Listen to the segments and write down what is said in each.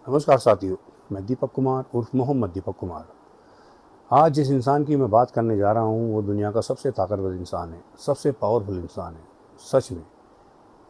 नमस्कार साथियों, मैं दीपक कुमार उर्फ मोहम्मद दीपक कुमार। आज जिस इंसान की मैं बात करने जा रहा हूँ वो दुनिया का सबसे ताकतवर इंसान है, सबसे पावरफुल इंसान है। सच में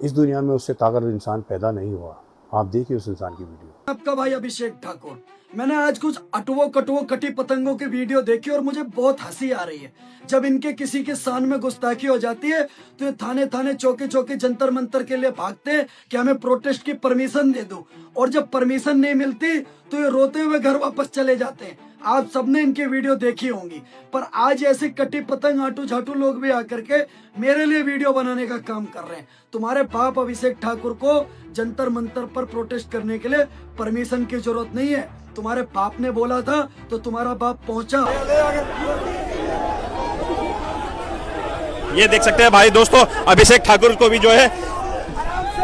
इस दुनिया में उससे ताकतवर इंसान पैदा नहीं हुआ। आप देखिए उस इंसान की वीडियो। आपका भाई अभिषेक ठाकुर। मैंने आज कुछ अटवो कटवो कटी पतंगों की वीडियो देखी और मुझे बहुत हंसी आ रही है। जब इनके किसी के शान में गुस्ताखी हो जाती है तो ये थाने थाने चौके चौके जंतर मंतर के लिए भागते हैं कि हमें प्रोटेस्ट की परमिशन दे दो, और जब परमिशन नहीं मिलती तो ये रोते हुए घर वापस चले जाते हैं। आप सबने इनकी वीडियो देखी होंगी, पर आज ऐसे कटी पतंग आटू झाटू लोग भी आकर के मेरे लिए वीडियो बनाने का काम कर रहे हैं। तुम्हारे बाप अभिषेक ठाकुर को जंतर मंतर पर प्रोटेस्ट करने के लिए परमिशन की जरूरत नहीं है। तुम्हारे बाप ने बोला था तो तुम्हारा बाप पहुंचा। ये देख सकते हैं भाई दोस्तों, अभिषेक ठाकुर को भी जो है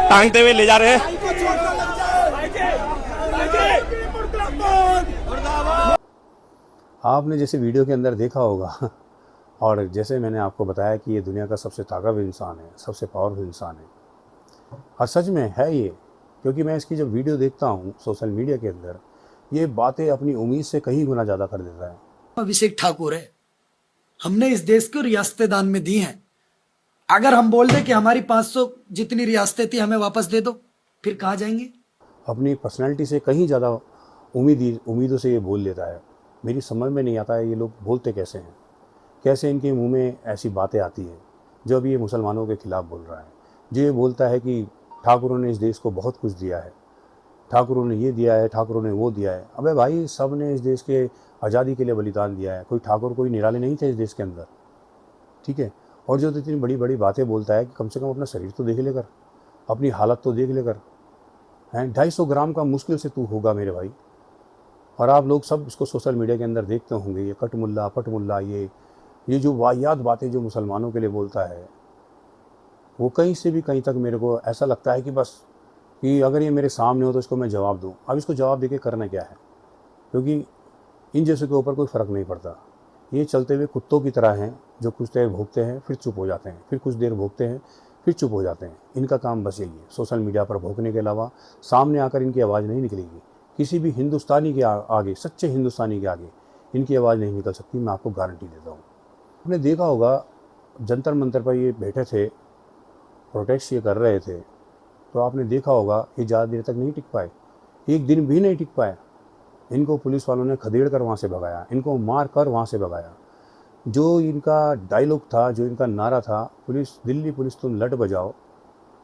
टांगते हुए ले जा रहे हैं। आपने जैसे वीडियो के अंदर देखा होगा और जैसे मैंने आपको बताया कि ये दुनिया का सबसे ताकतवर इंसान है, सबसे पावरफुल इंसान है। और सच में है ये, क्योंकि मैं इसकी जब वीडियो देखता हूँ सोशल मीडिया के अंदर, ये बातें अपनी उम्मीद से कहीं गुना ज़्यादा कर देता है। अभिषेक ठाकुर है, हमने इस देश को रियासतें दान में दी हैं। अगर हम बोल दें कि हमारी 500 जितनी रियासतें थी हमें वापस दे दो, फिर कहाँ जाएंगे? अपनी पर्सनैलिटी से कहीं ज़्यादा उम्मीदों से ये बोल लेता है। मेरी समझ में नहीं आता है ये लोग बोलते कैसे हैं, कैसे इनके मुंह में ऐसी बातें आती हैं। जो अभी ये मुसलमानों के ख़िलाफ़ बोल रहा है, जो ये बोलता है कि ठाकुरों ने इस देश को बहुत कुछ दिया है, ठाकुरों ने ये दिया है, ठाकुरों ने वो दिया है। अबे भाई, सब ने इस देश के आज़ादी के लिए बलिदान दिया है। कोई ठाकुर कोई निराले नहीं थे इस देश के अंदर, ठीक है। और जो इतनी बड़ी बड़ी बातें बोलता है कि कम से कम अपना शरीर तो देख लेकर, अपनी हालत तो देख लेकर। हैं 250 ग्राम का मुश्किल से तू होगा मेरे भाई। और आप लोग सब इसको सोशल मीडिया के अंदर देखते होंगे, ये कटमुल्ला पटमुल्ला, ये जो वाहियात बातें जो मुसलमानों के लिए बोलता है, वो कहीं से भी कहीं तक मेरे को ऐसा लगता है कि बस कि अगर ये मेरे सामने हो तो इसको मैं जवाब दूँ। अब इसको जवाब देके करना क्या है, क्योंकि इन जैसों के ऊपर कोई फ़र्क नहीं पड़ता। ये चलते हुए कुत्तों की तरह हैं, जो कुछ देर भोंकते हैं फिर चुप हो जाते हैं, फिर कुछ देर भोंकते हैं फिर चुप हो जाते हैं। इनका काम बस यही है, सोशल मीडिया पर भोंकने के अलावा सामने आकर इनकी आवाज़ नहीं निकलेगी। किसी भी हिंदुस्तानी के आगे, सच्चे हिंदुस्तानी के आगे इनकी आवाज़ नहीं निकल सकती, मैं आपको गारंटी देता हूँ। आपने देखा होगा जंतर मंतर पर ये बैठे थे, प्रोटेस्ट ये कर रहे थे, तो आपने देखा होगा ये ज़्यादा देर तक नहीं टिक पाए, एक दिन भी नहीं टिक पाए। इनको पुलिस वालों ने खदेड़ कर वहाँ से भगाया, इनको मार कर वहाँ से भगाया। जो इनका डायलॉग था, जो इनका नारा था, दिल्ली पुलिस तुम लट बजाओ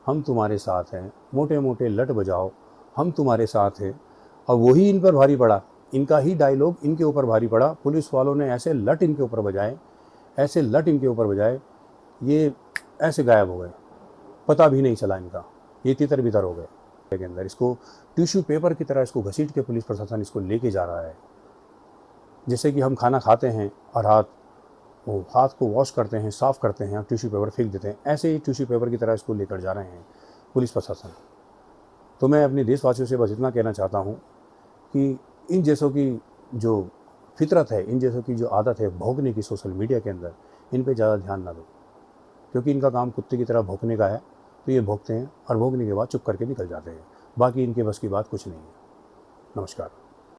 हम तुम्हारे साथ हैं, मोटे मोटे लट बजाओ हम तुम्हारे साथ हैं। और वही इन पर भारी पड़ा, इनका ही डायलॉग इनके ऊपर भारी पड़ा। पुलिस वालों ने ऐसे लट इनके ऊपर बजाए, ऐसे लट इनके ऊपर बजाए, ये ऐसे गायब हो गए, पता भी नहीं चला इनका। ये तितर बितर हो गए के अंदर। इसको टिश्यू पेपर की तरह इसको घसीट के पुलिस प्रशासन इसको लेके जा रहा है। जैसे कि हम खाना खाते हैं और हाथ को वॉश करते हैं, साफ़ करते हैं और टिश्यू पेपर फेंक देते हैं, ऐसे ही टिश्यू पेपर की तरह इसको लेकर जा रहे हैं पुलिस प्रशासन। तो मैं अपने देशवासियों से बस इतना कहना चाहता हूँ कि इन जैसों की जो फितरत है, इन जैसों की जो आदत है भौंकने की सोशल मीडिया के अंदर, इन पे ज़्यादा ध्यान ना दो, क्योंकि इनका काम कुत्ते की तरह भौंकने का है। तो ये भौंकते हैं और भौंकने के बाद चुप करके निकल जाते हैं। बाकी इनके बस की बात कुछ नहीं है। नमस्कार।